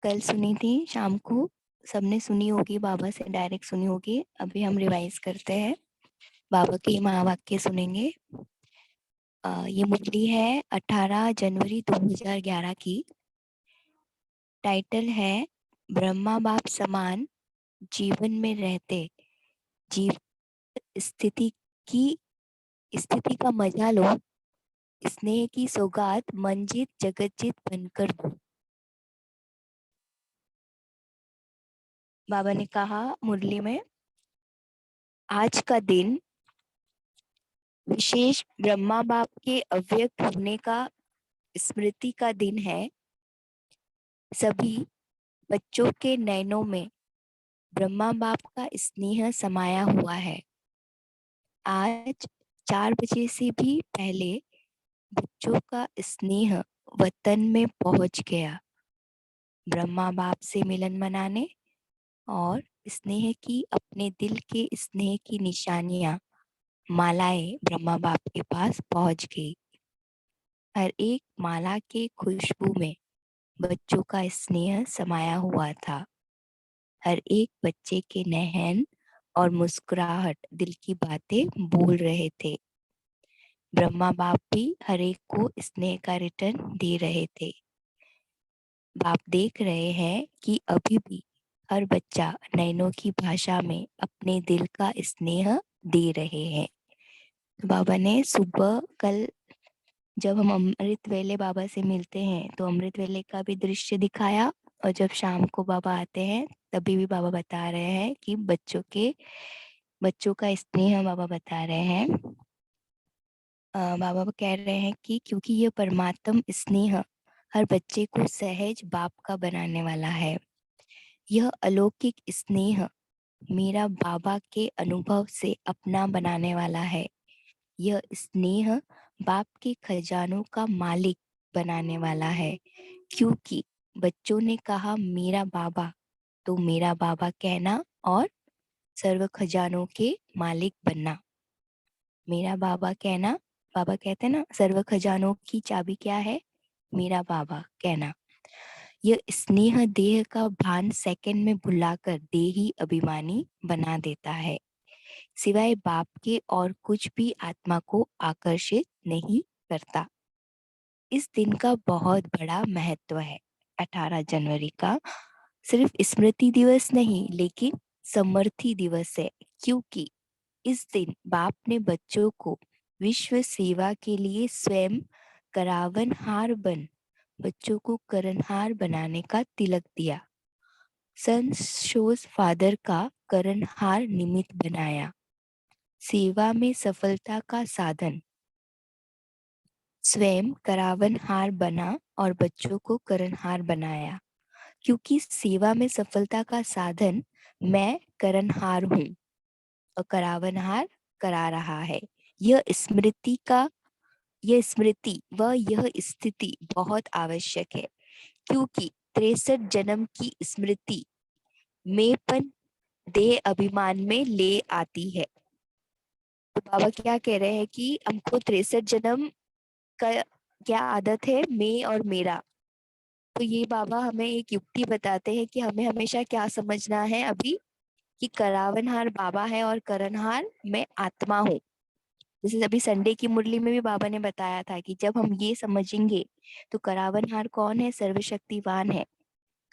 कल सुनी थी शाम को, सबने सुनी होगी, बाबा से डायरेक्ट सुनी होगी। अभी हम रिवाइज करते हैं, बाबा के महावाक्य सुनेंगे। ये मुरली है 18 जनवरी 2011 की। टाइटल है ब्रह्मा बाप समान जीवन में रहते, जीव स्थिति की स्थिति का मजा लो, स्नेह की सौगात मंजित जगतजीत बनकर दो। बाबा ने कहा मुरली में, आज का दिन विशेष ब्रह्मा बाप के अव्यक्त होने का स्मृति का दिन है। सभी बच्चों के नयनों में ब्रह्मा बाप का स्नेह समाया हुआ है। आज 4 बजे से भी पहले बच्चों का स्नेह वतन में पहुंच गया, ब्रह्मा बाप से मिलन मनाने, और स्नेह की अपने दिल के स्नेह की निशानियां, मालाएं ब्रह्मा बाप के पास पहुंच गई। हर एक माला के खुशबू में बच्चों का स्नेह समाया हुआ था। हर एक बच्चे के नहन और मुस्कुराहट दिल की बातें बोल रहे थे। ब्रह्मा बाप भी हर एक को स्नेह का रिटर्न दे रहे थे। बाप देख रहे हैं कि अभी भी हर बच्चा नैनों की भाषा में अपने दिल का स्नेह दे रहे हैं। बाबा ने सुबह कल जब हम अमृत वेले बाबा से मिलते हैं तो अमृत वेले का भी दृश्य दिखाया, और जब शाम को बाबा आते हैं तभी भी बाबा बता रहे हैं कि बच्चों का स्नेह बाबा बता रहे हैं। बाबा कह रहे हैं कि क्योंकि यह परमात्म स्नेह हर बच्चे को सहज बाप का बनाने वाला है। यह अलौकिक स्नेह मेरा बाबा के अनुभव से अपना बनाने वाला है। यह स्नेह बाप के खजानों का मालिक बनाने वाला है। क्योंकि बच्चों ने कहा मेरा बाबा, तो मेरा बाबा कहना और सर्व खजानों के मालिक बनना। मेरा बाबा कहना, बाबा कहते हैं ना सर्व खजानों की चाबी क्या है, मेरा बाबा कहना। यह स्नेह देह का भान सेकंड में भुलाकर देही अभिमानी बना देता है। सिवाय बाप के और कुछ भी आत्मा को आकर्षित नहीं करता। इस दिन का बहुत बड़ा महत्व है। 18 जनवरी का सिर्फ स्मृति दिवस नहीं, लेकिन समर्थी दिवस है। क्योंकि इस दिन बाप ने बच्चों को विश्व सेवा के लिए स्वयं करावनहार बन बच्चों को करनहार बनाने का तिलक दिया। सन शोज फादर का करनहार निमित्त बनाया। सेवा में सफलता का साधन स्वयं करावनहार बना और बच्चों को करनहार बनाया। क्योंकि सेवा में सफलता का साधन मैं करनहार हूँ और करावनहार करा रहा है। यह स्मृति व यह स्थिति बहुत आवश्यक है। क्योंकि 63 जन्म की स्मृति मेंपन देह अभिमान में ले आती है। तो बाबा क्या कह रहे हैं कि हमको 63 जन्म का क्या आदत है, मैं और मेरा। तो ये बाबा हमें एक युक्ति बताते हैं कि हमें हमेशा क्या समझना है अभी, कि करावनहार बाबा है और करनहार मैं आत्मा हूँ। जैसे अभी संडे की मुरली में भी बाबा ने बताया था कि जब हम ये समझेंगे तो करावनहार कौन है, सर्वशक्तिवान है,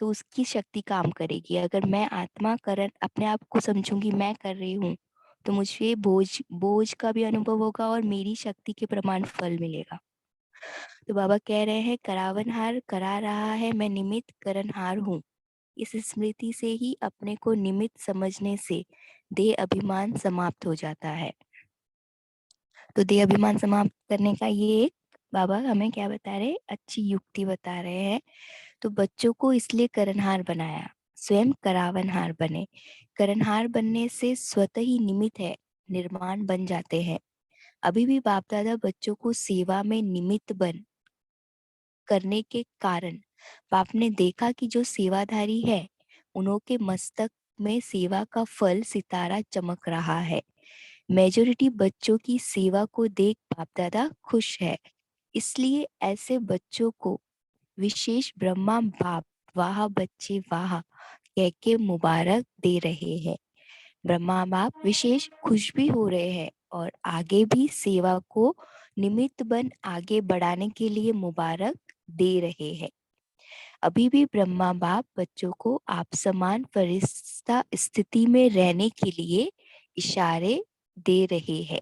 तो उसकी शक्ति काम करेगी। अगर मैं आत्मा करण अपने आप को समझूंगी, मैं कर रही हूँ, तो मुझे बोझ का भी अनुभव होगा और मेरी शक्ति के प्रमाण फल मिलेगा। तो बाबा कह रहे हैं करावनहार करा रहा है, मैं निमित्त करनहार हूँ। इस स्मृति से ही अपने को निमित्त समझने से देह अभिमान समाप्त हो जाता है। तो देह अभिमान समाप्त करने का ये एक बाबा हमें क्या बता रहे, अच्छी युक्ति बता रहे हैं। तो बच्चों को इसलिए करनहार बनाया, स्वयं करावनहार बने। करनहार बनने से स्वतः ही निमित्त है निर्माण बन जाते हैं। अभी भी बाप दादा बच्चों को सेवा में निमित्त बन करने के कारण बाप ने देखा कि जो सेवाधारी है उनके मस्तक में सेवा का फल सितारा चमक रहा है। मेजोरिटी बच्चों की सेवा को देख बाप दादा खुश है। इसलिए ऐसे बच्चों को विशेष ब्रह्मा बाप वाह बच्चे वाह कह के मुबारक दे रहे हैं। ब्रह्मा बाप विशेष खुश भी हो रहे हैं और आगे भी सेवा को निमित्त बन आगे बढ़ाने के लिए मुबारक दे रहे हैं। अभी भी ब्रह्मा बाप बच्चों को आप समान फरिश्ता स्थिति में रहने के लिए इशारे दे रहे हैं।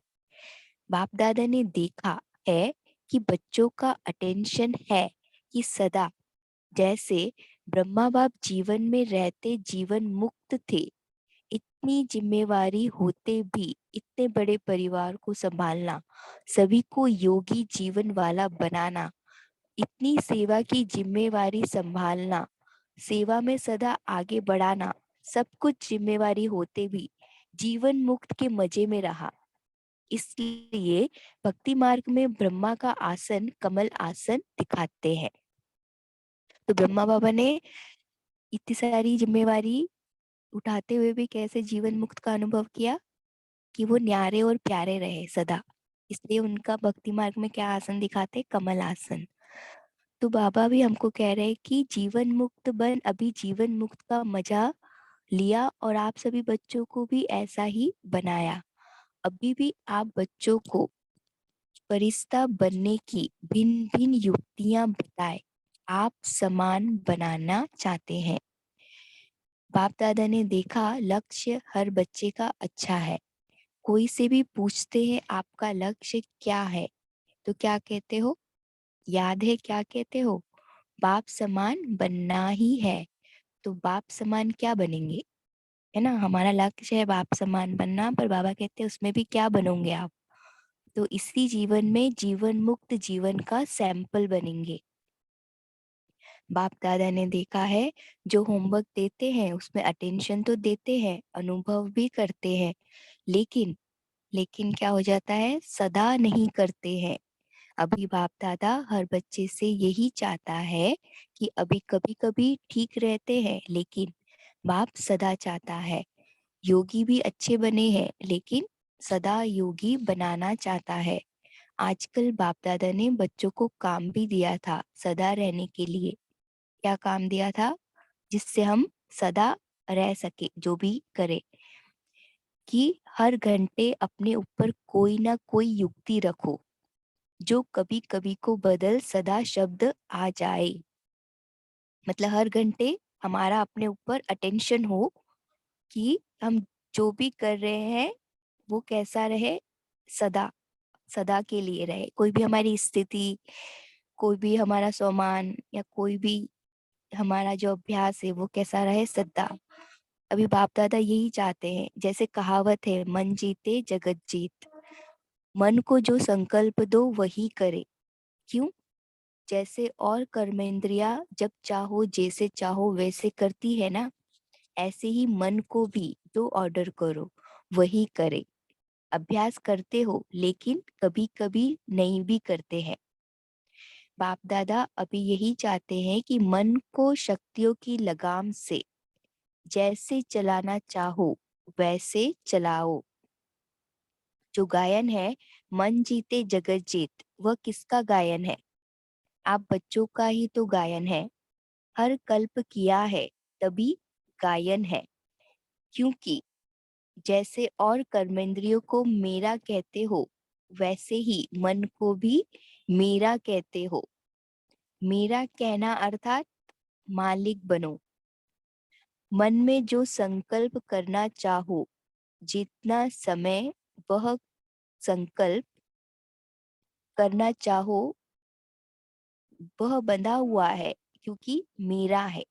बाप दादा ने देखा है कि बच्चों का अटेंशन है कि सदा, जैसे ब्रह्मा बाप जीवन में रहते जीवन मुक्त थे, इतनी जिम्मेवारी होते भी इतने बड़े परिवार को संभालना, सभी को योगी जीवन वाला बनाना, इतनी सेवा की जिम्मेवारी संभालना, सेवा में सदा आगे बढ़ाना, सब कुछ जिम्मेवारी होते भी जीवन मुक्त के मजे में रहा। इसलिए भक्ति मार्ग में ब्रह्मा का आसन कमल आसन दिखाते हैं। तो ब्रह्मा बाबा ने इतनी सारी जिम्मेवारी उठाते हुए भी कैसे जीवन मुक्त का अनुभव किया कि वो न्यारे और प्यारे रहे सदा। इसलिए उनका भक्ति मार्ग में क्या आसन दिखाते, कमल आसन। तो बाबा भी हमको कह रहे हैं कि जीवन मुक्त बन, अभी जीवन मुक्त का मजा लिया और आप सभी बच्चों को भी ऐसा ही बनाया। अभी भी आप बच्चों को फरिश्ता बनने की भिन्न भिन्न युक्तियां बताए आप समान बनाना चाहते हैं। बाप दादा ने देखा लक्ष्य हर बच्चे का अच्छा है। कोई से भी पूछते हैं आपका लक्ष्य क्या है, तो क्या कहते हो? याद है क्या कहते हो? बाप समान बनना ही है। तो बाप समान क्या बनेंगे? है ना, हमारा लक्ष्य है बाप समान बनना, पर बाबा कहते हैं उसमें भी क्या बनोगे आप? तो इसी जीवन में जीवन मुक्त जीवन का सैंपल बनेंगे। बाप दादा ने देखा है जो होमवर्क देते हैं उसमें अटेंशन तो देते हैं, अनुभव भी करते हैं, लेकिन लेकिन क्या हो जाता है, सदा नहीं करते हैं। अभी बाप दादा हर बच्चे से यही चाहता है कि अभी कभी कभी ठीक रहते हैं, लेकिन बाप सदा चाहता है योगी भी अच्छे बने हैं, लेकिन सदा योगी बनाना चाहता है। आजकल बाप दादा ने बच्चों को काम भी दिया था सदा रहने के लिए। क्या काम दिया था? जिससे हम सदा रह सके, जो भी करे, कि हर घंटे अपने ऊपर कोई ना कोई युक्ति रखो जो कभी कभी को बदल सदा शब्द आ जाए। मतलब हर घंटे हमारा अपने ऊपर अटेंशन हो कि हम जो भी कर रहे हैं वो कैसा रहे, सदा सदा के लिए रहे। कोई भी हमारी स्थिति, कोई भी हमारा सामान या कोई भी हमारा जो अभ्यास है वो कैसा रहे, सदा। अभी बाप दादा यही चाहते हैं। जैसे कहावत है, मन जीते जगत जीत। मन को जो संकल्प दो वही करे। क्यों? जैसे और कर्मेंद्रिया जब चाहो जैसे चाहो वैसे करती है ना, ऐसे ही मन को भी जो ऑर्डर करो वही करे। अभ्यास करते हो लेकिन कभी कभी नहीं भी करते हैं। बाप दादा अभी यही चाहते हैं कि मन को शक्तियों की लगाम से जैसे चलाना चाहो वैसे चलाओ। जो गायन है मन जीते जगत जीत, वह किसका गायन है? आप बच्चों का ही तो गायन है। हर कल्प किया है तभी गायन है। क्योंकि जैसे और कर्मेंद्रियों को मेरा कहते हो, वैसे ही मन को भी मेरा कहते हो। मेरा कहना अर्थात मालिक बनो। मन में जो संकल्प करना चाहो, जितना समय वह संकल्प करना चाहो वह बंधा हुआ है, क्योंकि मेरा है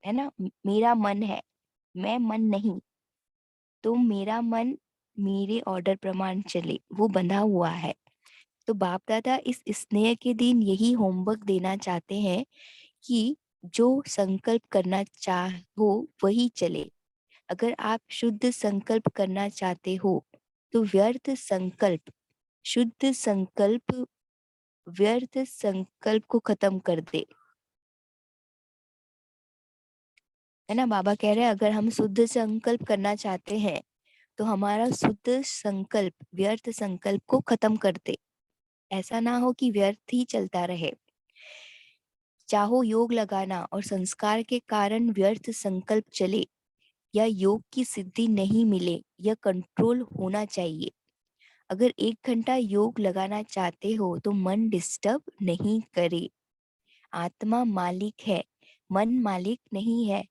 ना, मेरा मन है, मैं मन नहीं। तो मेरा मन मेरे ऑर्डर प्रमाण चले, वो बंधा हुआ है। तो बाप दादा इस स्नेह के दिन यही होमवर्क देना चाहते हैं कि जो संकल्प करना चाहो वही चले। अगर आप शुद्ध संकल्प करना चाहते हो तो शुद्ध संकल्प व्यर्थ संकल्प को खत्म कर दे। है ना, बाबा कह रहे हैं अगर हम शुद्ध संकल्प करना चाहते हैं तो हमारा शुद्ध संकल्प व्यर्थ संकल्प को खत्म कर दे। ऐसा ना हो कि व्यर्थ ही चलता रहे। चाहो योग लगाना और संस्कार के कारण व्यर्थ संकल्प चले या योग की सिद्धि नहीं मिले, यह कंट्रोल होना चाहिए। अगर 1 घंटा योग लगाना चाहते हो तो मन डिस्टर्ब नहीं करे। आत्मा मालिक है, मन मालिक नहीं है।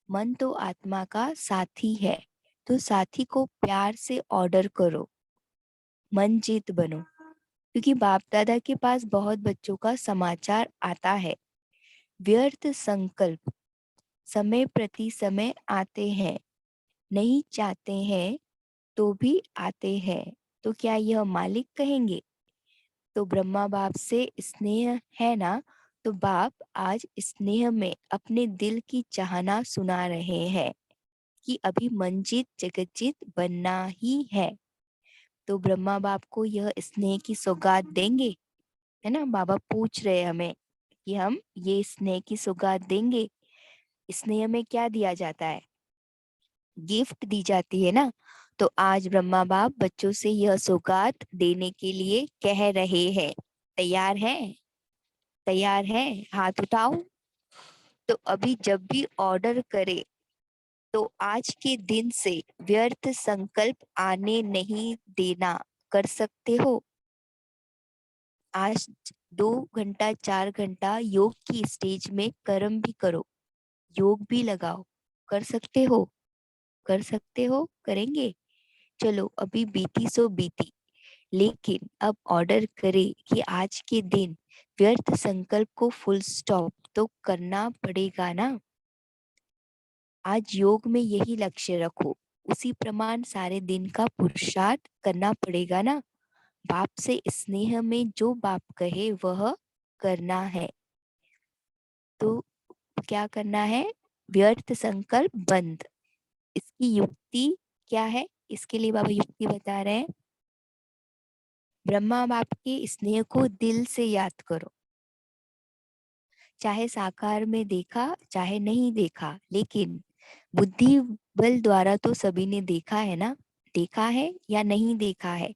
मन तो आत्मा का साथी है, तो साथी को प्यार से ऑर्डर करो, मन जीत बनो। क्योंकि बाप दादा के पास बहुत बच्चों का समाचार आता है। व्यर्थ संकल्प समय प्रति समय आते हैं, नहीं चाहते हैं तो भी आते हैं। तो क्या यह मालिक कहेंगे? तो ब्रह्मा बाप से स्नेह है ना, तो बाप आज स्नेह में अपने दिल की चाहना सुना रहे हैं कि अभी मंजीत जगजीत बनना ही है। तो ब्रह्मा बाप को यह स्नेह की सौगात देंगे, है ना। बाबा पूछ रहे हमें कि हम ये स्नेह की सौगात देंगे। स्नेह में क्या दिया जाता है? गिफ्ट दी जाती है ना। तो आज ब्रह्मा बाप बच्चों से यह सौगात देने के लिए कह रहे हैं। तैयार है? तैयार है? हाथ उठाओ। तो अभी जब भी ऑर्डर करे तो आज के दिन से व्यर्थ संकल्प आने नहीं देना। कर सकते हो? आज 2 घंटा 4 घंटा योग की स्टेज में कर्म भी करो, योग भी लगाओ। कर सकते हो? कर सकते हो? करेंगे? चलो अभी बीती सो बीती, लेकिन अब ऑर्डर करे कि आज के दिन व्यर्थ संकल्प को फुल स्टॉप तो करना पड़ेगा ना। आज योग में यही लक्ष्य रखो, उसी प्रमाण सारे दिन का पुरुषार्थ करना पड़ेगा ना। बाप से स्नेह में जो बाप कहे वह करना है। तो क्या करना है? व्यर्थ संकल्प बंद। इसकी युक्ति क्या है? इसके लिए बाबा युक्ति बता रहे हैं। ब्रह्मा बाप के स्नेह को दिल से याद करो, चाहे साकार में देखा चाहे नहीं देखा, लेकिन बुद्धि बल द्वारा तो सभी ने देखा है ना। देखा है या नहीं देखा है?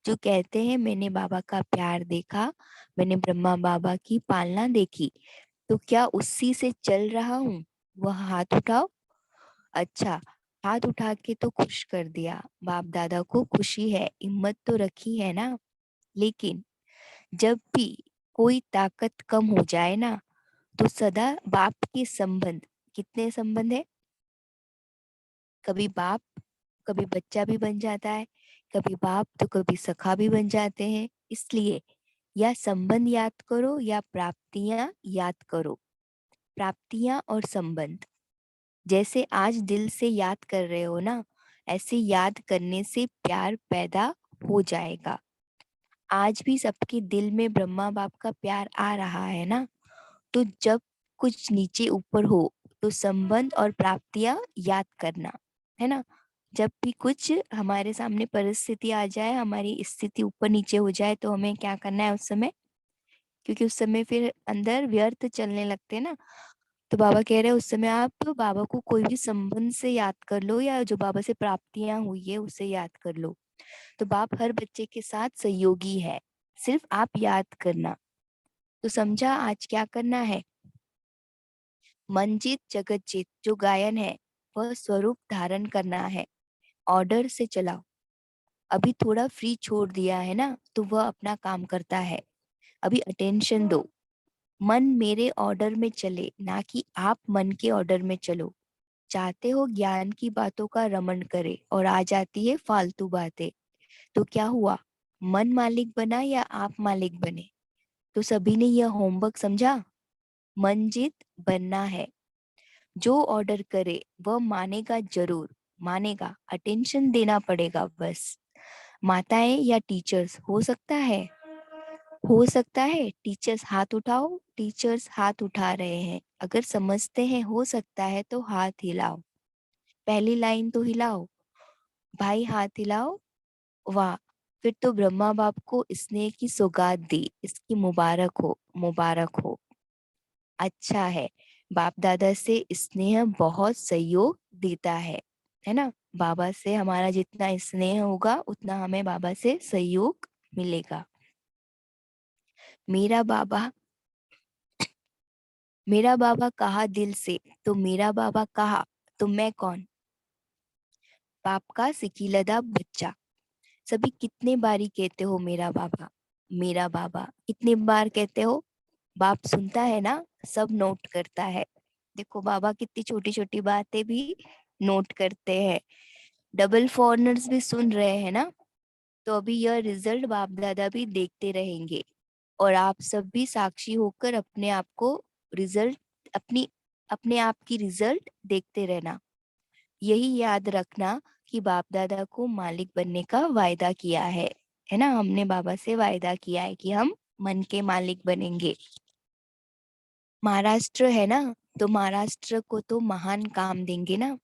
जो कहते हैं मैंने बाबा का प्यार देखा, मैंने ब्रह्मा बाबा की पालना देखी, तो क्या उसी से चल रहा हूँ? वह हाथ उठाओ। अच्छा, हाथ उठा के तो खुश कर दिया, बाप दादा को खुशी है, हिम्मत तो रखी है ना। लेकिन जब भी कोई ताकत कम हो जाए ना, तो सदा बाप के संबंध, कितने संबंध है? कभी बाप, कभी बच्चा भी बन जाता है, कभी बाप तो कभी सखा भी बन जाते हैं। इसलिए या संबंध याद करो या प्राप्तियां याद करो। प्राप्तियां और संबंध जैसे आज दिल से याद कर रहे हो ना, ऐसे याद करने से प्यार पैदा हो जाएगा। आज भी सबके दिल में ब्रह्मा बाप का प्यार आ रहा है ना। तो जब कुछ नीचे ऊपर हो तो संबंध और प्राप्तियां याद करना, है ना। जब भी कुछ हमारे सामने परिस्थिति आ जाए, हमारी स्थिति ऊपर नीचे हो जाए, तो हमें क्या करना है उस समय? क्योंकि उस समय फिर अंदर व्यर्थ चलने लगते हैं ना। तो बाबा कह रहे हैं उस समय आप बाबा को कोई भी संबंध से याद कर लो, या जो बाबा से प्राप्तियां हुई है उसे याद कर लो। तो बाप हर बच्चे के साथ सहयोगी है, सिर्फ आप याद करना। तो समझा आज क्या करना है? मनजीत जगत जीत जो गायन है वह स्वरूप धारण करना है। ऑर्डर से चलाओ। अभी थोड़ा फ्री छोड़ दिया है ना, तो वह अपना काम करता है। अभी अटेंशन दो। मन मेरे ऑर्डर में चले, ना कि आप मन के ऑर्डर में चलो। चाहते हो ज्ञान की बातों का रमण करे और आ जाती है फालतू बातें, तो क्या हुआ? मन मालिक बना या आप मालिक बने? तो सभी ने यह होमवर्क समझा। मन जीत बनना है। जो ऑर्डर करे वह मानेगा, जरूर मानेगा। अटेंशन देना पड़ेगा बस। माताएं या टीचर्स हो सकता है? हो सकता है। टीचर्स हाथ उठाओ। टीचर्स हाथ उठा रहे हैं। अगर समझते हैं हो सकता है तो हाथ हिलाओ। पहली लाइन तो हिलाओ। भाई हाथ हिलाओ। वाह! फिर तो ब्रह्मा बाप को स्नेह की सौगात दी, इसकी मुबारक हो, मुबारक हो। अच्छा है, बाप दादा से स्नेह बहुत सहयोग देता है ना। बाबा से हमारा जितना स्नेह होगा उतना हमें बाबा से सहयोग मिलेगा। मेरा बाबा मेरा बाबा कहा दिल से, तो मेरा बाबा कहा तो मैं कौन। बाप का सिकीलदा बच्चा। सभी कितने बारी कहते हो मेरा बाबा, मेरा बाबा कितने बार कहते हो। बाप सुनता है ना, सब नोट करता है। देखो बाबा कितनी छोटी छोटी बातें भी नोट करते हैं। डबल फॉरनर्स भी सुन रहे हैं ना। तो अभी यह रिजल्ट बाप दादा भी देखते रहेंगे, और आप सब भी साक्षी होकर अपने आप को रिजल्ट, अपनी अपने आप की रिजल्ट देखते रहना। यही याद रखना कि बाप दादा को मालिक बनने का वायदा किया है ना। हमने बाबा से वायदा किया है कि हम मन के मालिक बनेंगे। महाराष्ट्र है ना, तो महाराष्ट्र को तो महान काम देंगे ना।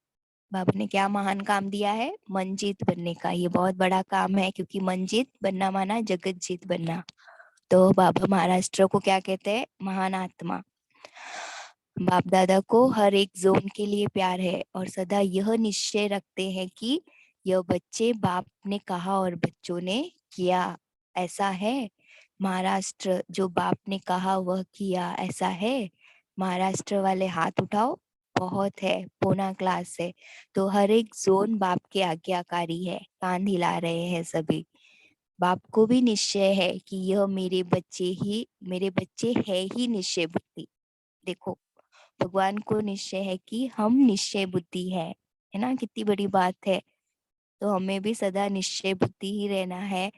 बाबा ने क्या महान काम दिया है, मंजीत बनने का। ये बहुत बड़ा काम है, क्योंकि मंजीत बनना माना जगत जीत बनना। तो बाबा महाराष्ट्र को क्या कहते हैं, महान आत्मा। बाप दादा को हर एक जोन के लिए प्यार है, और सदा यह निश्चय रखते हैं कि यह बच्चे बाप ने कहा और बच्चों ने किया, ऐसा है। महाराष्ट्र जो बाप ने कहा वह किया, ऐसा है। महाराष्ट्र वाले हाथ उठाओ। बहुत है, पौना क्लास है। तो हर एक जोन बाप के आज्ञाकारी है, कान हिला रहे हैं सभी। बाप को भी निश्चय है कि यह मेरे बच्चे है ही निश्चय बुद्धि। देखो भगवान को निश्चय है कि हम निश्चय बुद्धि है ना। कितनी बड़ी बात है। तो हमें भी सदा निश्चय बुद्धि ही रहना है।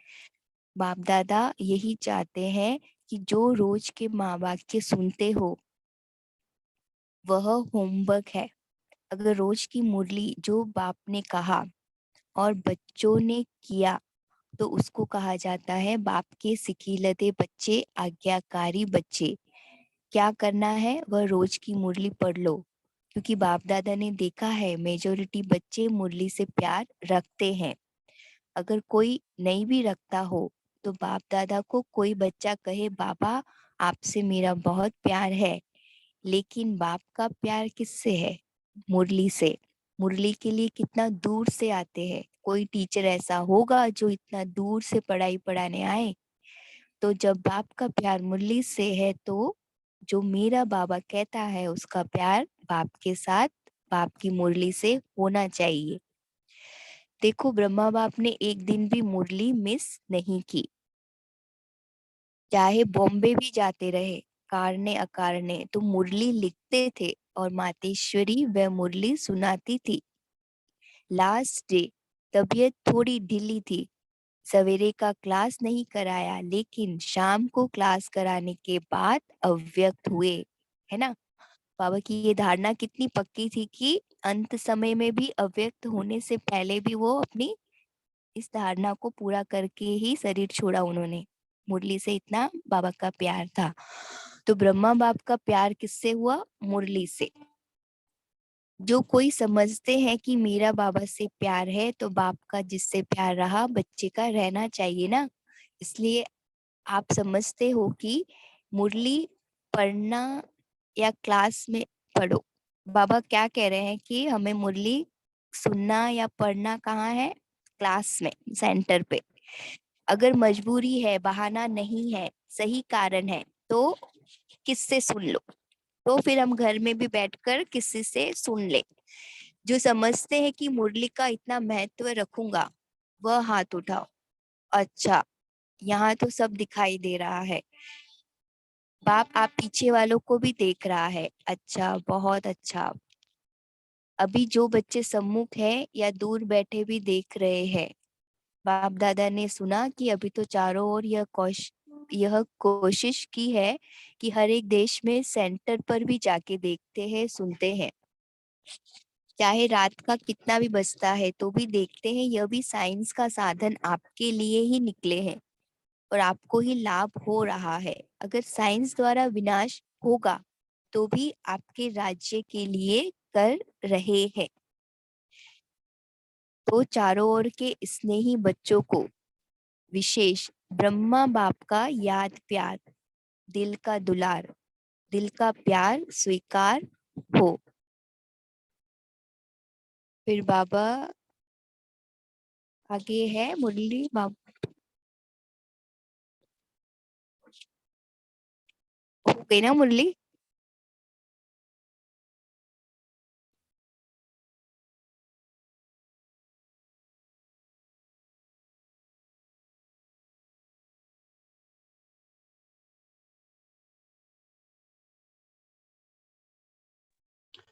बाप दादा यही चाहते हैं कि जो रोज के माँ बाप के सुनते हो वह होमवर्क है। अगर रोज की मुरली जो बाप ने कहा और बच्चों ने किया, तो उसको कहा जाता है बाप के सिखिलते बच्चे, आज्ञाकारी बच्चे। क्या करना है, वह रोज की मुरली पढ़ लो। क्योंकि बाप दादा ने देखा है मेजोरिटी बच्चे मुरली से प्यार रखते हैं। अगर कोई नहीं भी रखता हो, तो बाप दादा को कोई बच्चा कहे बाबा आपसे मेरा बहुत प्यार है, लेकिन बाप का प्यार किससे है, मुरली से। मुरली के लिए कितना दूर से आते हैं। कोई टीचर ऐसा होगा जो इतना दूर से पढ़ाई पढ़ाने आए। तो जब बाप का प्यार मुरली से है, तो जो मेरा बाबा कहता है उसका प्यार बाप के साथ, बाप की मुरली से होना चाहिए। देखो ब्रह्मा बाप ने एक दिन भी मुरली मिस नहीं की। चाहे बॉम्बे भी जाते रहे कारणे अकारणे, तो मुरली लिखते थे और मातेश्वरी वह मुरली सुनाती थी। लास्ट डे तबीयत थोड़ी ढीली थी, सवेरे का क्लास नहीं कराया, लेकिन शाम को क्लास कराने के बाद अव्यक्त हुए, है ना। बाबा की ये धारणा कितनी पक्की थी कि अंत समय में भी अव्यक्त होने से पहले भी वो अपनी इस धारणा को पूरा करके ही शरीर छोड़ा उन्होंने। मुरली से इतना बाबा का प्यार था। तो ब्रह्मा बाप का प्यार किससे हुआ, मुरली से। जो कोई समझते हैं कि मेरा बाबा से प्यार है, तो बाप का जिससे प्यार रहा बच्चे का रहना चाहिए ना। इसलिए आप समझते हो कि मुरली पढ़ना या क्लास में पढ़ो। बाबा क्या कह रहे हैं कि हमें मुरली सुनना या पढ़ना कहाँ है, क्लास में, सेंटर पे। अगर मजबूरी है, बहाना नहीं है, सही कारण है, तो किससे सुन लो। तो फिर हम घर में भी बैठकर किसी से सुन ले। जो समझते हैं कि मुरली का इतना महत्व रखूंगा, वह हाथ उठाओ। अच्छा, यहाँ तो सब दिखाई दे रहा है। बाप आप पीछे वालों को भी देख रहा है। अच्छा, बहुत अच्छा। अभी जो बच्चे सम्मुख है या दूर बैठे भी देख रहे हैं, बाप दादा ने सुना कि अभी तो चारों ओर यह कोशिश की है कि हर एक देश में सेंटर पर भी जाके देखते हैं, सुनते हैं। चाहे रात का कितना भी बजता है तो भी देखते हैं। यह भी साइंस का साधन आपके लिए ही निकले हैं, और आपको ही लाभ हो रहा है। अगर साइंस द्वारा विनाश होगा, तो भी आपके राज्य के लिए कर रहे हैं। तो चारों ओर के स्नेही बच्चों को विशेष ब्रह्मा बाप का याद प्यार, दिल का दुलार, दिल का प्यार स्वीकार हो। फिर बाबा आगे है मुरली बाबा। हो गई ना मुरली।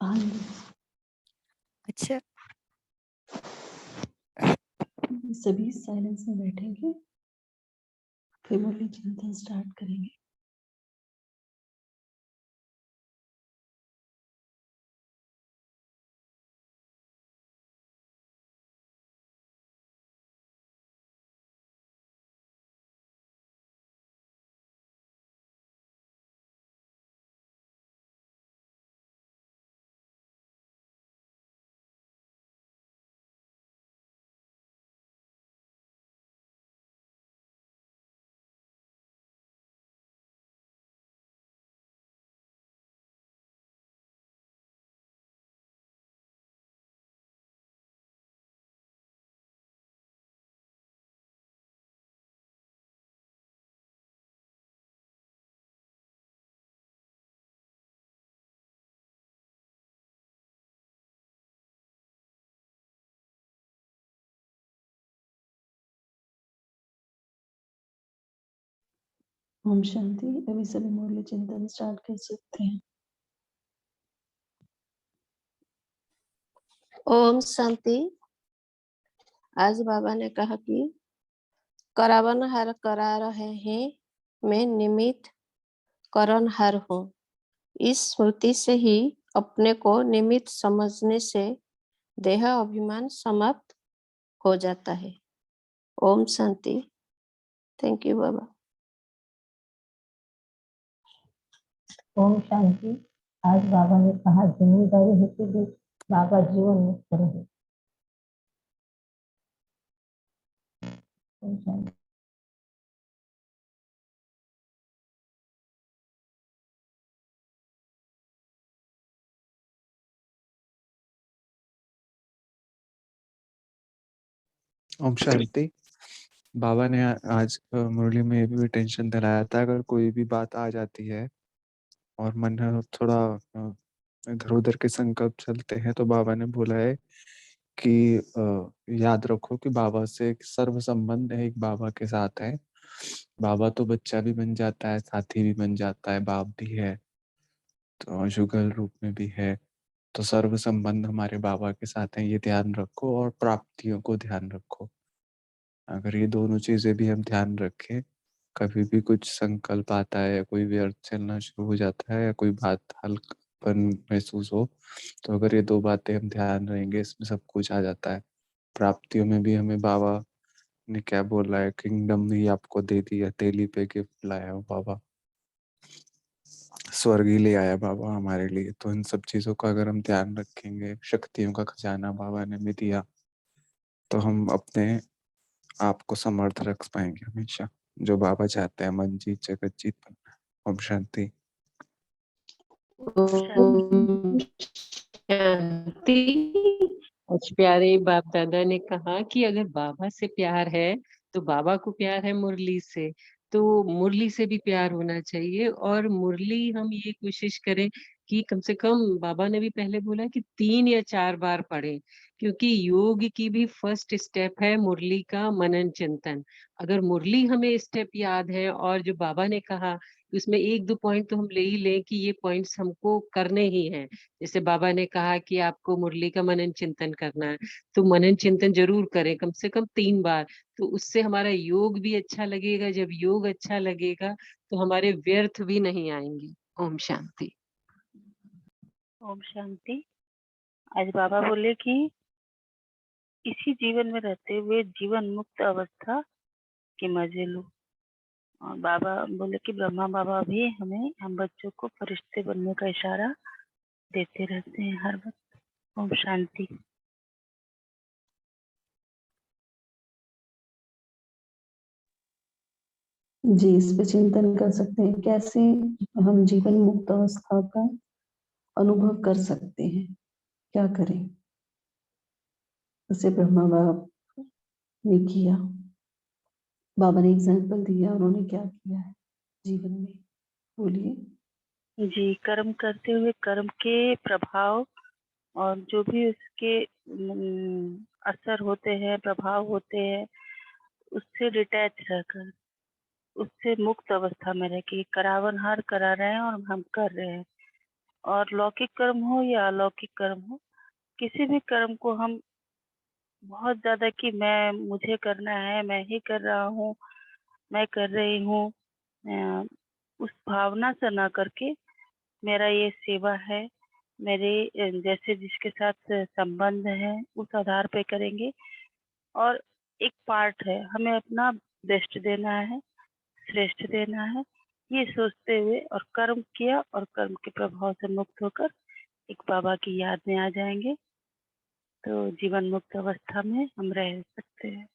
हाँ जी। अच्छा, सभी साइलेंस में बैठेंगे, फिर मुरली चिंतन स्टार्ट करेंगे। ओम शांति। अभी सभी मुरली चिंतन स्टार्ट कर सकते हैं। ओम शांति। आज बाबा ने कहा कि करावनहार करा रहे हैं, मैं निमित्त करनहार हूँ। इस स्मृति से ही अपने को निमित्त समझने से देह अभिमान समाप्त हो जाता है। ओम शांति। थैंक यू बाबा। ओम शांति। आज बाबा ने कहा जिम्मेदारी है कि भी बाबा जीवन मुक्त रहे। ओम शांति। ओम शांति। बाबा ने आज मुरली में ये भी टेंशन दिलाया था, अगर कोई भी बात आ जाती है और मन में थोड़ा इधर उधर के संकल्प चलते हैं, तो बाबा ने बोला है कि याद रखो कि बाबा से एक सर्व संबंध है, एक बाबा के साथ है। बाबा तो बच्चा भी बन जाता है, साथी भी बन जाता है, बाप भी है, तो जुगल रूप में भी है। तो सर्व संबंध हमारे बाबा के साथ है, ये ध्यान रखो, और प्राप्तियों को ध्यान रखो। अगर ये दोनों चीजें भी हम ध्यान रखें, कभी भी कुछ संकल्प आता है या कोई व्यर्थ चलना शुरू हो जाता है या कोई बात हल्कापन महसूस हो, तो अगर ये दो बातें हम ध्यान रहेंगे, इसमें सब कुछ आ जाता है। प्राप्तियों में भी हमें बाबा ने क्या बोला है, किंगडम भी आपको दे दिया, तेली पे गिफ्ट लाया हो बाबा, स्वर्ग ही ले आया बाबा हमारे लिए। तो इन सब चीजों का अगर हम ध्यान रखेंगे, शक्तियों का खजाना बाबा ने भी दिया, तो हम अपने आपको समर्थ रख पाएंगे हमेशा। जो बाबा चाहते हैं, मन जीत जगत जीत बनना। ओम शांति। ओम शांति। आज प्यारे बाप दादा ने कहा कि अगर बाबा से प्यार है तो बाबा को प्यार है मुरली से, तो मुरली से भी प्यार होना चाहिए। और मुरली हम ये कोशिश करें कि कम से कम, बाबा ने भी पहले बोला कि 3 या 4 बार पढ़ें, क्योंकि योग की भी फर्स्ट स्टेप है मुरली का मनन चिंतन। अगर मुरली हमें स्टेप याद है और जो बाबा ने कहा उसमें 1-2 पॉइंट तो हम ले ही लें कि ये पॉइंट्स हमको करने ही हैं। जैसे बाबा ने कहा कि आपको मुरली का मनन चिंतन करना है, तो मनन चिंतन जरूर करें कम से कम 3 बार। तो उससे हमारा योग भी अच्छा लगेगा। जब योग अच्छा लगेगा तो हमारे व्यर्थ भी नहीं आएंगे। ओम शांति। ओम शांति। आज बाबा बोले कि इसी जीवन में रहते हुए जीवन मुक्त अवस्था के मजे लो। और बाबा बोले कि ब्रह्मा बाबा भी हमें, हम बच्चों को फरिश्ते बनने का इशारा देते रहते हैं हर वक्त। ओम शांति। जी, इस पे चिंतन कर सकते हैं कैसे हम जीवन मुक्त अवस्था का अनुभव कर सकते हैं, क्या करें। जैसे ब्रह्मा बाप ने किया, बाबा ने एग्जाम्पल दिया, उन्होंने क्या किया है जीवन में, बोलिए। जी, कर्म करते हुए कर्म के प्रभाव और जो भी उसके असर होते हैं, प्रभाव होते हैं, उससे डिटैच रहकर, उससे मुक्त अवस्था में रह के, करावन हर करा रहे हैं और हम कर रहे हैं, और लौकिक कर्म हो या अलौकिक कर्म हो, किसी भी कर्म को हम बहुत ज्यादा कि मैं मुझे करना है, मैं ही कर रहा हूँ, मैं कर रही हूँ, उस भावना से ना करके मेरा ये सेवा है, मेरे जैसे जिसके साथ संबंध है उस आधार पे करेंगे। और एक पार्ट है, हमें अपना बेस्ट देना है, श्रेष्ठ देना है, ये सोचते हुए और कर्म किया और कर्म के प्रभाव से मुक्त होकर एक बाबा की याद में आ जाएंगे, तो जीवन मुक्त अवस्था में हम रह सकते हैं।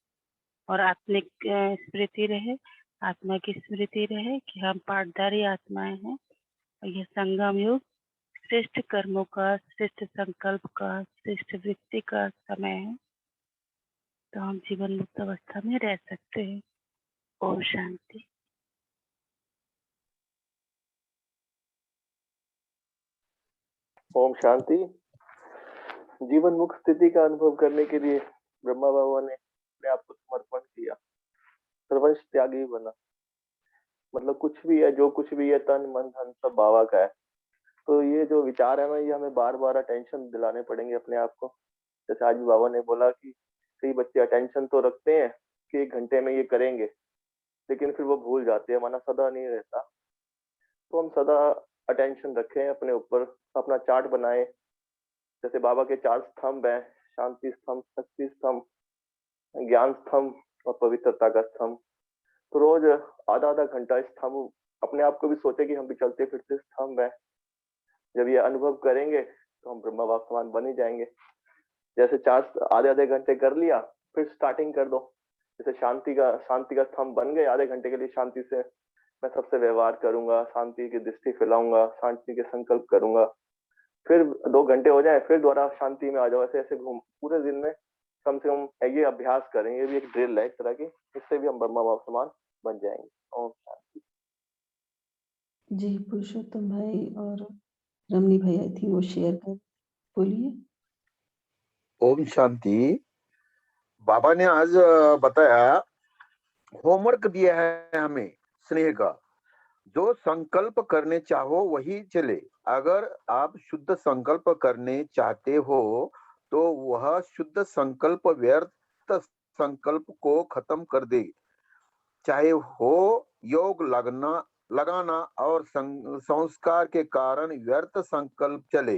और आत्मिक स्मृति रहे, आत्मा की स्मृति रहे कि हम पाठधारी आत्माएं हैं और यह संगम युग श्रेष्ठ कर्मों का, श्रेष्ठ संकल्प का, श्रेष्ठ वृत्ति का समय है, तो हम जीवन मुक्त अवस्था में रह सकते हैं। ओम शांति। ओम शांति। जीवन मुक्त स्थिति का अनुभव करने के लिए ब्रह्मा बाबा ने अपने आप को समर्पण किया, सर्वंश त्यागी बना। मतलब कुछ भी है, जो कुछ भी है, तन मन धन सब बाबा का है। तो ये जो विचार है ना, ये हमें बार बार अटेंशन दिलाने पड़ेंगे अपने आप को। जैसे आज भी बाबा ने बोला कि कई बच्चे अटेंशन तो रखते हैं कि 1 घंटे में ये करेंगे, लेकिन फिर वो भूल जाते हैं, माना सदा नहीं रहता। तो हम सदा अटेंशन रखें अपने ऊपर, अपना चार्ट बनाए। जैसे बाबा के 4 स्तंभ हैं, शांति स्तंभ, शक्ति स्तंभ, ज्ञान स्तंभ और पवित्रता का स्तंभ। तो रोज आधा आधा घंटा स्तंभ अपने आप को भी सोचे कि हम भी चलते फिरते स्तंभ हैं। जब ये अनुभव करेंगे तो हम ब्रह्मा बाप समान बन ही जाएंगे। जैसे 4 आधे आधे घंटे कर लिया, फिर स्टार्टिंग कर दो। जैसे शांति का स्तंभ बन गए, आधे घंटे के लिए शांति से मैं सबसे व्यवहार करूंगा, शांति की दृष्टि फैलाऊंगा, शांति के संकल्प करूंगा। फिर 2 घंटे हो जाए, फिर दोबारा शांति में आ जाओ। ऐसे ऐसे घूम पूरे दिन में कम से कम ये अभ्यास करें। ये भी एक ड्रिल है एक तरह की, इससे भी हम ब्रह्मा बाप समान बन जाएंगे। ओम शांति। जी पुरुषोत्तम भाई और रमनी भाई आई थी, वो शेयर कर, बोलिए। ओम शांति। बाबा ने आज बताया, होमवर्क दिया है हमें स्नेह का। जो संकल्प करने चाहो वही चले। अगर आप शुद्ध संकल्प करने चाहते हो तो वह शुद्ध संकल्प व्यर्थ संकल्प को खत्म कर दे। चाहे हो योग लगाना और संस्कार के कारण व्यर्थ संकल्प चले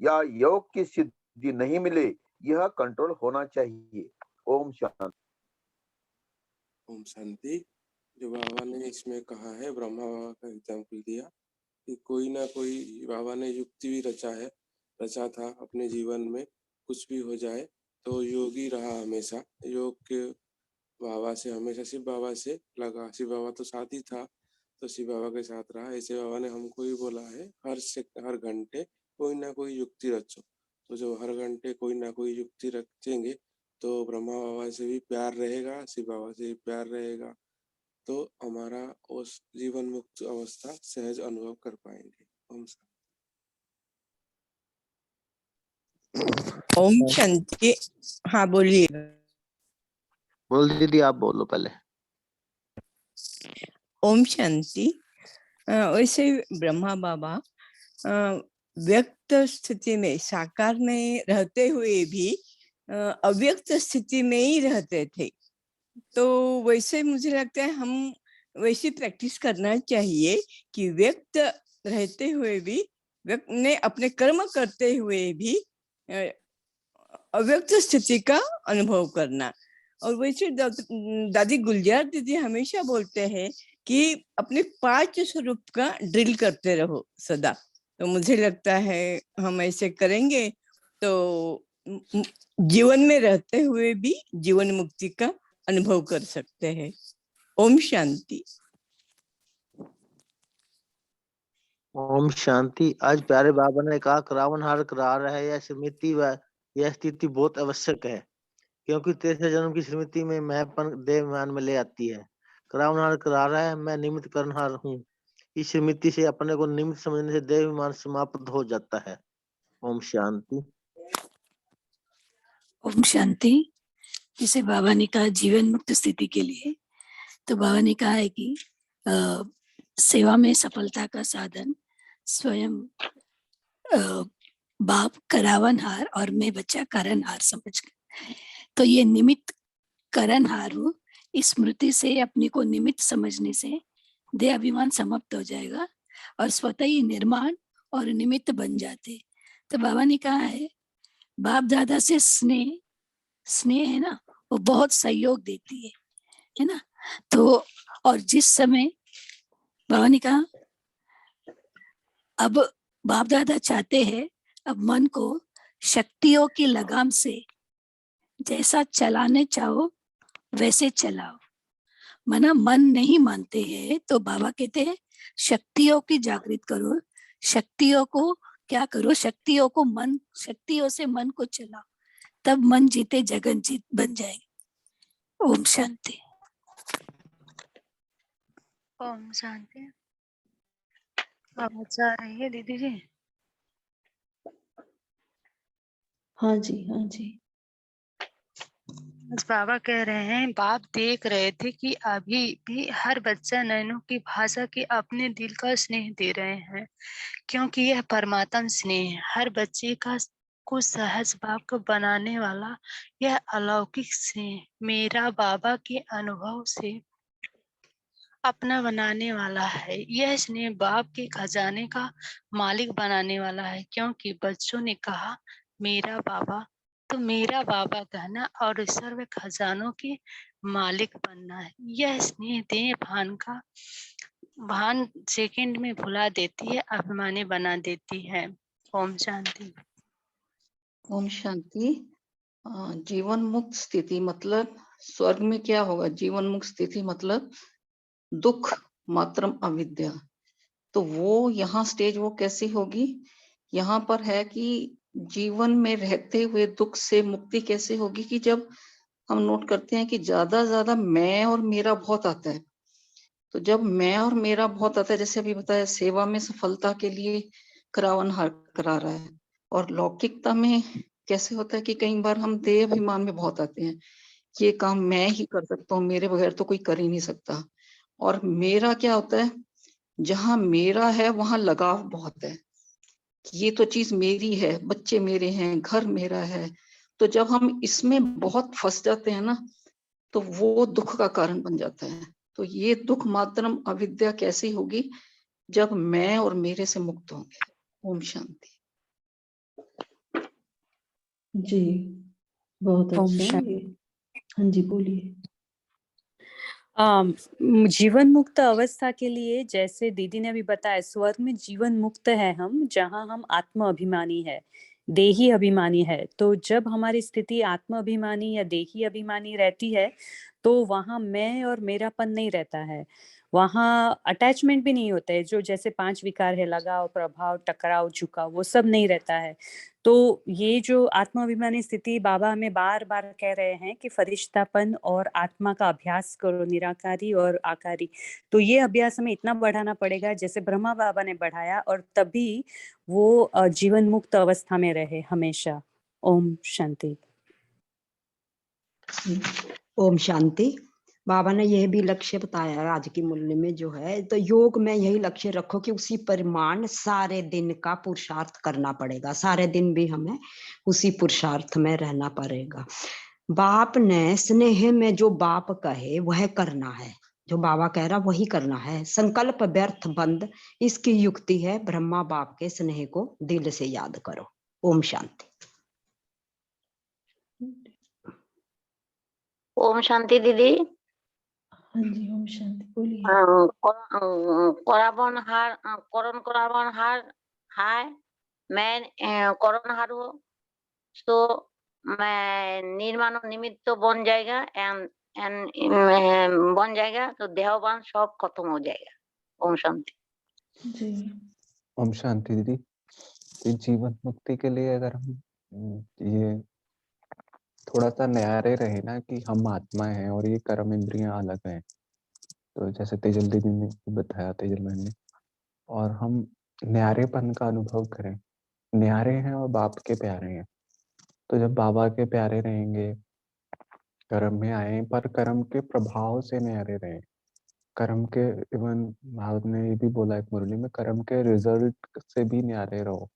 या योग की सिद्धि नहीं मिले, यह कंट्रोल होना चाहिए। ओम शांति। ओम शांति। जो बाबा ने इसमें कहा है, ब्रह्मा बाबा का एग्जाम्पल दिया कि कोई ना कोई बाबा ने युक्ति भी रचा था अपने जीवन में। कुछ भी हो जाए तो योगी रहा हमेशा, योग के बाबा से हमेशा शिव बाबा से लगा। शिव बाबा तो साथ ही था, तो शिव बाबा के साथ रहा। ऐसे बाबा ने हमको भी बोला है, हर घंटे कोई ना कोई युक्ति रचो। तो जो हर घंटे कोई ना कोई युक्ति रखेंगे तो ब्रह्मा बाबा से भी प्यार रहेगा, शिव बाबा से भी प्यार रहेगा, तो हमारा उस जीवन मुक्त अवस्था सहज अनुभव कर पाएंगे। ओम ओम शांति। हाँ बोलिए। बोल दीदी, आप बोलो पहले। ओम शांति। वैसे ब्रह्मा बाबा व्यक्त स्थिति में, साकार में रहते हुए भी अव्यक्त स्थिति में ही रहते थे। तो वैसे मुझे लगता है हम वैसी प्रैक्टिस करना चाहिए कि व्यक्त रहते हुए भी, व्यक्त ने अपने कर्म करते हुए भी अव्यक्त स्थिति का अनुभव करना। और वैसे दादी गुलजार दीदी हमेशा बोलते हैं कि अपने 5 स्वरूप का ड्रिल करते रहो सदा। तो मुझे लगता है हम ऐसे करेंगे तो जीवन में रहते हुए भी जीवन मुक्ति का अनुभव कर सकते हैं। ओम शांति। ओम शांति। आज प्यारे बाबा ने कहा, करावन हार करा रहा है, यह स्मृति व यह स्थिति बहुत आवश्यक है, क्योंकि 13 जन्म की स्मृति में मैंपन देहमान में ले आती है। करावन हार करा रहा है, मैं निमित्त करनहार हूँ। इस स्मृति से अपने को निमित्त समझने से देहमान समाप्त हो जाता है। ओम शांति। ओम शांति। जिसे बाबा ने कहा जीवन मुक्त स्थिति के लिए, तो बाबा ने कहा है कि सेवा में सफलता का साधन स्वयं बाप करावनहार और मैं बच्चा करणहार समझ गए। तो ये निमित्त करणहार हूँ, इस स्मृति से अपने को निमित्त समझने से देह अभिमान समाप्त हो जाएगा और स्वतः ही निर्माण और निमित्त बन जाते। तो बाबा ने कहा है बाप दादा से स्नेह स्नेह है ना, वो बहुत सहयोग देती है ना। तो और जिस समय बाबा ने कहा अब बाप दादा चाहते हैं अब मन को शक्तियों की लगाम से जैसा चलाने चाहो वैसे चलाओ। मना मन नहीं मानते हैं तो बाबा कहते हैं शक्तियों की जागृत करो, शक्तियों को क्या करो, शक्तियों को मन, शक्तियों से मन को चलाओ, तब मन जीते जगन जीत बन जाएंगे। ओम शांति। ओम शांति। आवाज आ रही है दीदी जी? हाँ जी, हाँ जी। आज बाबा कह रहे हैं बाप देख रहे थे कि अभी भी हर बच्चा नैनो की भाषा के अपने दिल का स्नेह दे रहे हैं, क्योंकि यह परमात्मा स्नेह है। हर बच्चे का को सहज भाव को बनाने वाला यह अलौकिक स्नेह मेरा बाबा के अनुभव से अपना बनाने वाला है। यह स्नेह बाप के खजाने का मालिक बनाने वाला है, क्योंकि बच्चों ने कहा मेरा बाबा, तो मेरा बाबा कहना और सर्व खजानों के मालिक बनना है। यह स्नेह देह भान सेकंड में भुला देती है, अभिमानी बना देती है। ओम शांति। ओम शांति। जीवन मुक्त स्थिति मतलब स्वर्ग में क्या होगा? जीवन मुक्त स्थिति मतलब दुख मात्रम अविद्या। तो वो यहाँ स्टेज वो कैसी होगी? यहाँ पर है कि जीवन में रहते हुए दुख से मुक्ति कैसे होगी कि जब हम नोट करते हैं कि ज्यादा मैं और मेरा बहुत आता है। तो जब मैं और मेरा बहुत आता है, जैसे अभी बताया सेवा में सफलता के लिए करावनहार करा रहा है, और लौकिकता में कैसे होता है कि कई बार हम देह अभिमान में बहुत आते हैं, ये काम मैं ही कर सकता हूँ, मेरे बगैर तो कोई कर ही नहीं सकता। और मेरा क्या होता है, जहां मेरा है वहां लगाव बहुत है, ये तो चीज मेरी है, बच्चे मेरे हैं, घर मेरा है। तो जब हम इसमें बहुत फंस जाते हैं ना, तो वो दुख का कारण बन जाता है। तो ये दुख मात्रम अविद्या कैसी होगी? जब मैं और मेरे से मुक्त होंगे। ओम शांति। जी, बहुत ओम अच्छा शांति। ये। हाँ जी, बोलिए। जीवन मुक्त अवस्था के लिए जैसे दीदी ने अभी बताया, स्वर्ग में जीवन मुक्त है हम, जहाँ हम आत्म अभिमानी है, देही अभिमानी है। तो जब हमारी स्थिति आत्म अभिमानी या देही अभिमानी रहती है तो वहाँ मैं और मेरापन नहीं रहता है, वहाँ अटैचमेंट भी नहीं होता है। जो जैसे 5 विकार है, लगाव, प्रभाव, टकराव, झुकाव, वो सब नहीं रहता है। तो ये जो आत्माभिमानी स्थिति बाबा हमें बार बार कह रहे हैं कि फरिश्तापन और आत्मा का अभ्यास करो, निराकारी और आकारी। तो ये अभ्यास हमें इतना बढ़ाना पड़ेगा जैसे ब्रह्मा बाबा ने बढ़ाया, और तभी वो जीवन मुक्त अवस्था में रहे हमेशा। ओम शांति। ओम शांति। बाबा ने यह भी लक्ष्य बताया है आज की मूल्य में जो है, तो योग में यही लक्ष्य रखो कि उसी परिमाण सारे दिन का पुरुषार्थ करना पड़ेगा, सारे दिन भी हमें उसी पुरुषार्थ में रहना पड़ेगा। बाप ने स्नेह में जो बाप कहे वह करना है, जो बाबा कह रहा वही करना है। संकल्प व्यर्थ बंद, इसकी युक्ति है ब्रह्मा बाप के स्नेह को दिल से याद करो। ओम शांति। ओम शांति दीदी। हाँ जी, ओम शांति, बोलिए। करण करावन हार मैं करण हार हूँ, तो मैं निर्माण निमित्त बन जाएगा बन जाएगा, तो देहवान सब खत्म हो जाएगा। ओम शांति। जी, ओम शांति दीदी। तो जीवन मुक्ति के लिए अगर हम ये थोड़ा सा न्यारे रहे ना कि हम आत्मा हैं और ये कर्म इंद्रियां अलग हैं, तो जैसे तेजल दीदी ने बताया, तेजल बहन ने, और हम न्यारेपन का अनुभव करें, न्यारे हैं और बाप के प्यारे हैं। तो जब बाबा के प्यारे रहेंगे, कर्म में आए पर कर्म के प्रभाव से न्यारे रहें, कर्म के, इवन भागवत ने ये भी बोला एक मुरली में, कर्म के रिजल्ट से भी न्यारे रहो।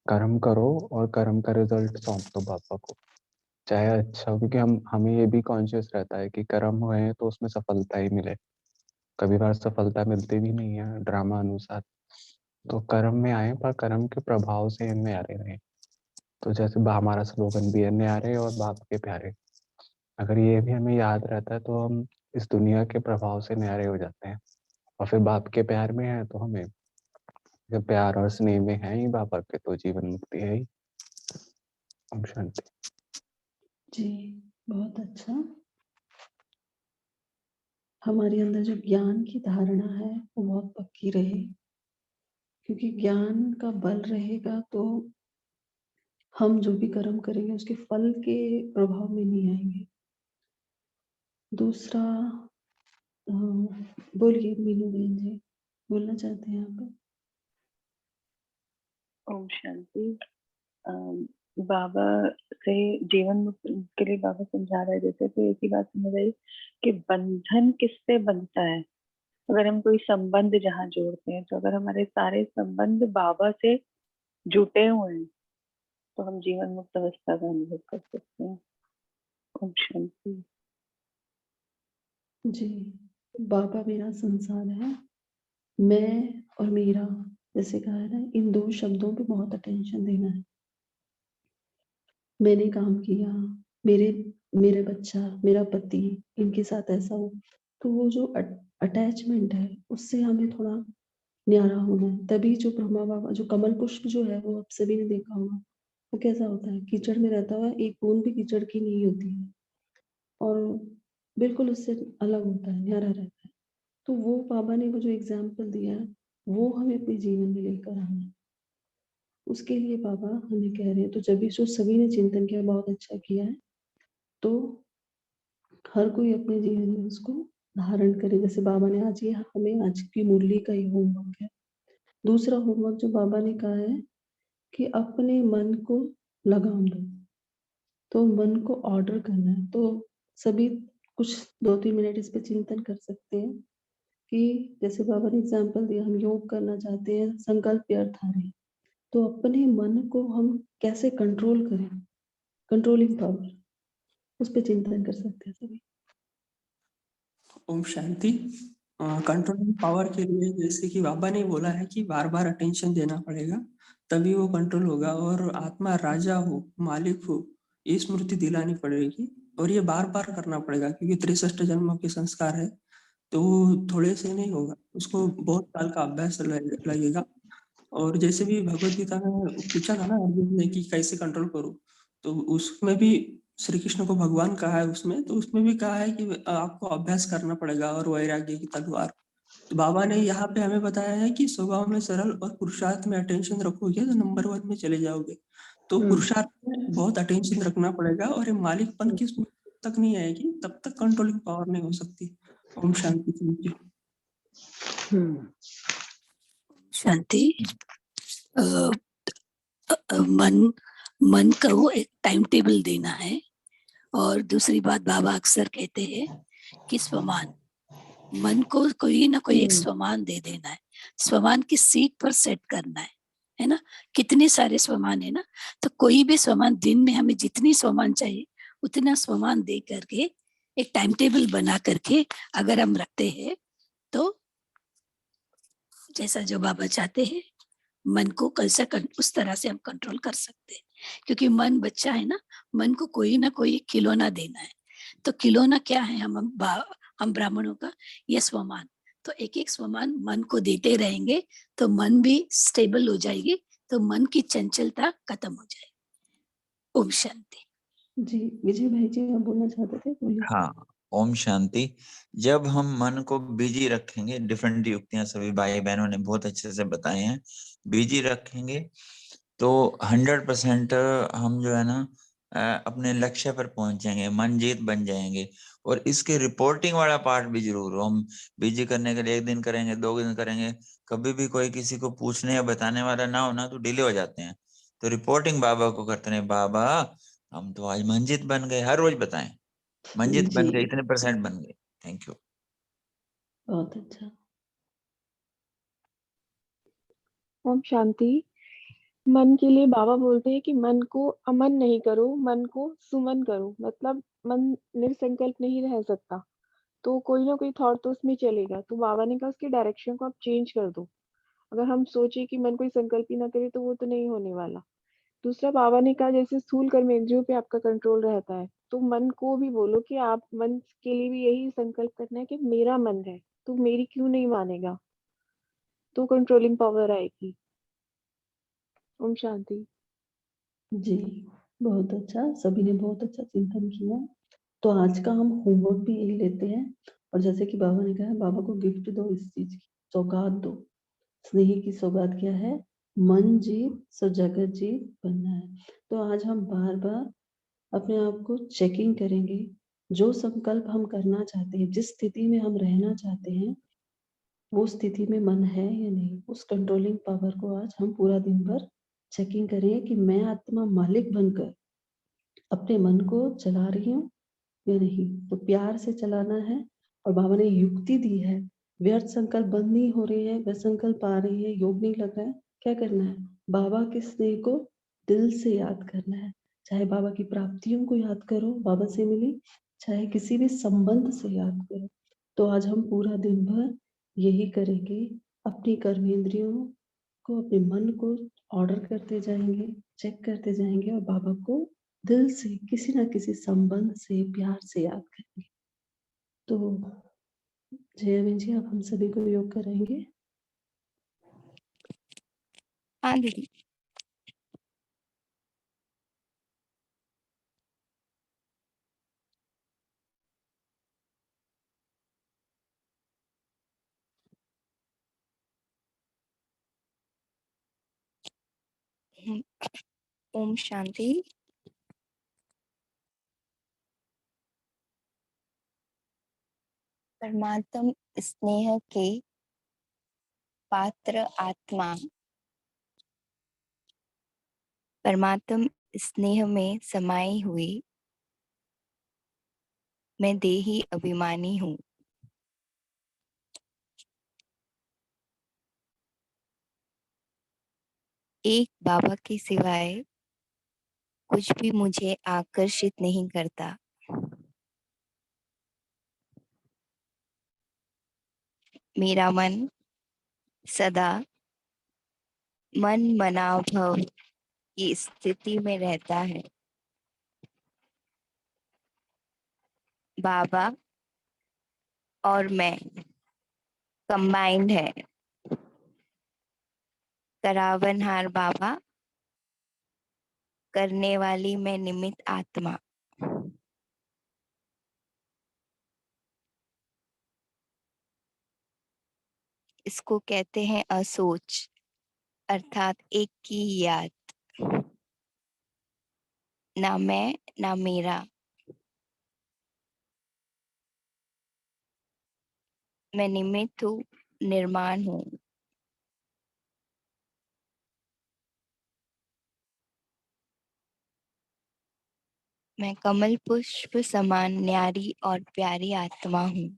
कर्म करो और कर्म का रिजल्ट सौंप दो बाबा को, चाहे अच्छा हो, क्योंकि हमें ये भी कॉन्शियस रहता है कि कर्म हुए हैं तो उसमें सफलता ही मिले। कभी बार सफलता मिलती भी नहीं है ड्रामा अनुसार। तो कर्म में आए पर कर्म के प्रभाव से न्यारे रहे। तो जैसे हमारा स्लोगन भी है, न्यारे और बाप के प्यारे। अगर ये भी हमें याद रहता है तो हम इस दुनिया के प्रभाव से न्यारे हो जाते हैं, और फिर बाप के प्यार में है तो हमें, जब प्यार और स्नेह में है ही बाबा के, तो जीवन मुक्ति है ही। ओम शांति। जी बहुत अच्छा। हमारे अंदर जो ज्ञान की धारणा है वो बहुत पक्की रहे, क्योंकि ज्ञान का बल रहेगा तो हम जो भी कर्म करेंगे उसके फल के प्रभाव में नहीं आएंगे। दूसरा बोलिए मीनू बहन जी, बोलना चाहते हैं आप? ओम शांति। बाबा से जीवन मुक्त के लिए बाबा समझा रहे, जैसे तो एक ही बात समझ आई कि बंधन किससे बनता है। अगर हम कोई संबंध जहाँ जोड़ते हैं, तो अगर हमारे सारे संबंध बाबा से जुटे हुए हैं तो हम जीवन मुक्त अवस्था का अनुभव कर सकते हैं। ओम शांति। जी, बाबा मेरा संसार है, मैं और मेरा, जैसे कहा है ना, इन दो शब्दों पे बहुत अटेंशन देना है। मैंने काम किया, मेरे बच्चा, मेरा पति, इनके साथ ऐसा हो, तो वो जो अटैचमेंट है उससे हमें थोड़ा न्यारा होना है। तभी जो ब्रह्मा बाबा, जो कमल पुष्प जो है, वो आप सभी ने देखा होगा, वो कैसा होता है, कीचड़ में रहता हुआ एक बूंद भी कीचड़ की नहीं होती है, और बिल्कुल उससे अलग होता है, न्यारा रहता है। तो वो बाबा ने वो जो एग्जाम्पल दिया है, वो हमें अपने जीवन में लेकर आना है। उसके लिए बाबा हमें कह रहे हैं, तो जब भी जो सभी ने चिंतन किया, बहुत अच्छा किया है, तो हर कोई अपने जीवन में उसको धारण करे। जैसे बाबा ने आज ये हमें आज की मुरली का ही होमवर्क है। दूसरा होमवर्क जो बाबा ने कहा है कि अपने मन को लगाम दो, तो मन को ऑर्डर करना है। तो सभी कुछ 2-3 मिनट इस पे चिंतन कर सकते हैं कि जैसे बाबा ने एग्जाम्पल दिया, हम योग करना चाहते हैं, संकल्प व्यर्थ आ रहे हैं, तो अपने मन को हम कैसे कंट्रोल करें, कंट्रोलिंग पावर, उस पे चिंतन कर सकते हैं सभी। ओम शांति। कंट्रोलिंग पावर के लिए जैसे कि बाबा ने बोला है कि बार बार अटेंशन देना पड़ेगा, तभी वो कंट्रोल होगा। और आत्मा राजा हो, मालिक हो, ये स्मृति दिलानी पड़ेगी, और ये बार बार करना पड़ेगा, क्योंकि 63 जन्मों के संस्कार है, तो थोड़े से नहीं होगा, उसको बहुत साल का अभ्यास लगेगा। और जैसे भी भगवत गीता में पूछा था ना अर्जुन ने कि कैसे कंट्रोल करो, तो उसमें भी श्री कृष्ण को भगवान कहा है उसमें, तो उसमें भी कहा है कि आपको अभ्यास करना पड़ेगा और वैराग्य की तलवार। तो बाबा ने यहाँ पे हमें बताया है कि स्वभाव में सरल और पुरुषार्थ में अटेंशन रखोगे तो नंबर 1 में चले जाओगे। तो पुरुषार्थ में बहुत अटेंशन रखना पड़ेगा, और ये मालिकपन की स्मृति तक नहीं आएगी तब तक कंट्रोलिंग पावर नहीं हो सकती। ओम शांति। Thank you. शांति। मन को एक टाइम टेबल देना है। और दूसरी बात, बाबा अक्सर कहते हैं कि स्वमान, मन को कोई ना कोई एक स्वमान दे देना है, स्वमान की सीट पर सेट करना है ना। कितने सारे स्वमान है ना, तो कोई भी स्वमान, दिन में हमें जितनी स्वमान चाहिए उतना स्वमान दे करके एक टाइम टेबल बना करके अगर हम रखते हैं, तो जैसा जो बाबा चाहते हैं, मन को कैसा उस तरह से हम कंट्रोल कर सकते हैं। क्योंकि मन बच्चा है ना, मन को कोई ना कोई खिलौना देना है। तो खिलौना क्या है, हम ब्राह्मणों का ये स्वमान, तो एक एक स्वमान मन को देते रहेंगे तो मन भी स्टेबल हो जाएगी, तो मन की चंचलता खत्म हो जाएगी। ओम शांति। जी विजय भाई जी, आप बोलना चाहते थे, बोलिए। हाँ, ओम शांति। जब हम मन को बिजी रखेंगे, डिफरेंट युक्तियां सभी भाई बहनों ने बहुत अच्छे से बताए हैं, बिजी रखेंगे तो 100% हम जो है ना अपने लक्ष्य पर पहुंचेंगे, मन जीत बन जाएंगे। और इसके रिपोर्टिंग वाला पार्ट भी जरूर हो। हम बिजी करने के लिए 1 दिन करेंगे, 2 दिन करेंगे, कभी भी कोई किसी को पूछने या बताने वाला ना हो ना, तो डिले हो जाते हैं। तो रिपोर्टिंग बाबा को करते रहे, बाबा हम तो आज मंजित बन गए, हर रोज बताएं मंजित बन गए, इतने % बन गए। Thank you. बहुत अच्छा। ओम शांति। मन के लिए बाबा बोलते हैं कि मन को अमन नहीं करो, मन को सुमन करो। मतलब मन निरसंकल्प नहीं रह सकता, तो कोई ना कोई थॉट तो उसमें चलेगा। तो बाबा ने कहा उसकी डायरेक्शन को आप चेंज कर दो। अगर हम सोचे कि मन कोई संकल्प ही ना करे तो वो तो नहीं होने वाला। दूसरा बाबा ने कहा जैसे स्थूल कर्मेंद्रियों पे आपका कंट्रोल रहता है, तो मन को भी बोलो कि आप मन के लिए भी यही संकल्प करना है कि मेरा मन है तो मेरी क्यों नहीं मानेगा, तो कंट्रोलिंग पावर आएगी। ओम शांति। जी, बहुत अच्छा, सभी ने बहुत अच्छा चिंतन किया। तो आज का हम होमवर्क भी यही लेते हैं, और जैसे कि बाबा ने कहा, बाबा को गिफ्ट दो, इस चीज की सौगात दो। स्नेह की सौगात क्या है? मन जीत सो जगत जीत बनना है। तो आज हम बार बार अपने आप को चेकिंग करेंगे, जो संकल्प हम करना चाहते हैं, जिस स्थिति में हम रहना चाहते हैं, वो स्थिति में मन है या नहीं। उस कंट्रोलिंग पावर को आज हम पूरा दिन भर चेकिंग करेंगे कि मैं आत्मा मालिक बनकर अपने मन को चला रही हूँ या नहीं। तो प्यार से चलाना है, और बाबा ने युक्ति दी है। व्यर्थ संकल्प बंद नहीं हो रहे हैं, व्यर्थ संकल्प आ रही है, योग नहीं लग रहा है, क्या करना है? बाबा के स्नेह को दिल से याद करना है। चाहे बाबा की प्राप्तियों को याद करो, बाबा से मिली, चाहे किसी भी संबंध से याद करो। तो आज हम पूरा दिन भर यही करेंगे, अपनी कर्मेंद्रियों को, अपने मन को ऑर्डर करते जाएंगे, चेक करते जाएंगे, और बाबा को दिल से किसी ना किसी संबंध से प्यार से याद करेंगे। तो जया बहन जी, आप हम सभी को योग कराएंगे? हाँ दीदी। ओम शांति। परमात्म स्नेह के पात्र आत्मा, परमात्म स्नेह में समाई हुई मैं देही अभिमानी हूँ। एक बाबा के सिवाय कुछ भी मुझे आकर्षित नहीं करता। मेरा मन सदा मन मनाभव की स्थिति में रहता है। बाबा और मैं कंबाइंड है। करावनहार बाबा, करने वाली मैं निमित्त आत्मा। इसको कहते हैं असोच, अर्थात एक की याद। ना मैं ना मेरा, मैं निमित्त हूँ, निर्माण हूँ। मैं कमल पुष्प समान न्यारी और प्यारी आत्मा हूँ।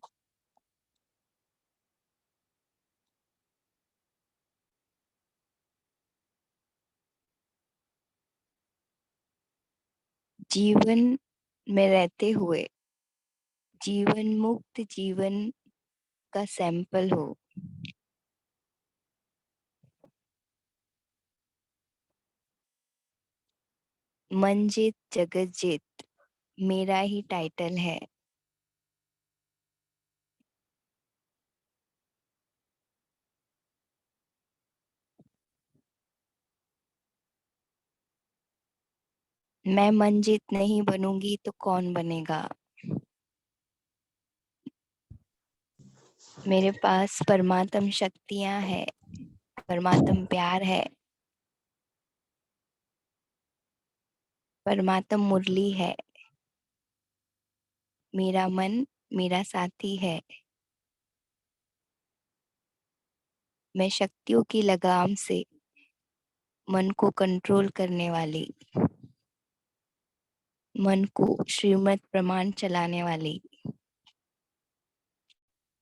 जीवन में रहते हुए जीवन मुक्त जीवन का सैंपल हो। मन जीत जगत जीत मेरा ही टाइटल है। मैं मन जीत नहीं बनूंगी तो कौन बनेगा? मेरे पास परमात्म शक्तियां है, परमात्म प्यार है, परमात्म मुरली है। मेरा मन मेरा साथी है। मैं शक्तियों की लगाम से मन को कंट्रोल करने वाली, मन को श्रीमत प्रमाण चलाने वाली,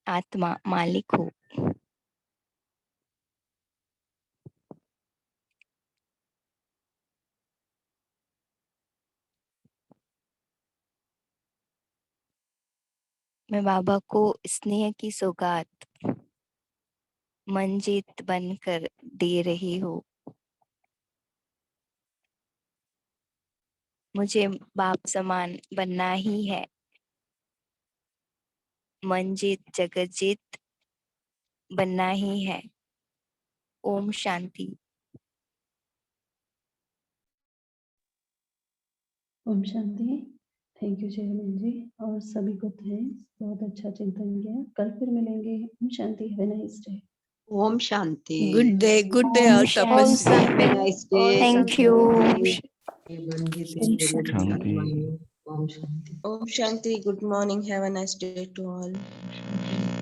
आत्मा मालिक हो। मैं बाबा को स्नेह की सौगात मंजीत बनकर दे रही हूँ। मुझे बाप समान बनना ही है। मंजीत जगजीत बनना ही है। ओम शांति। ओम शांति। थैंक यू चेयरमैन जी और सभी को थैंक्स, बहुत अच्छा चिंतन किया। कल फिर मिलेंगे। Om Shanti. Have a nice day. Om Shanti. Good day Om और शांति। तपस्वी। Have a nice day. Thank you. Om Shanti. Om Shanti, good morning. Have a nice day to all.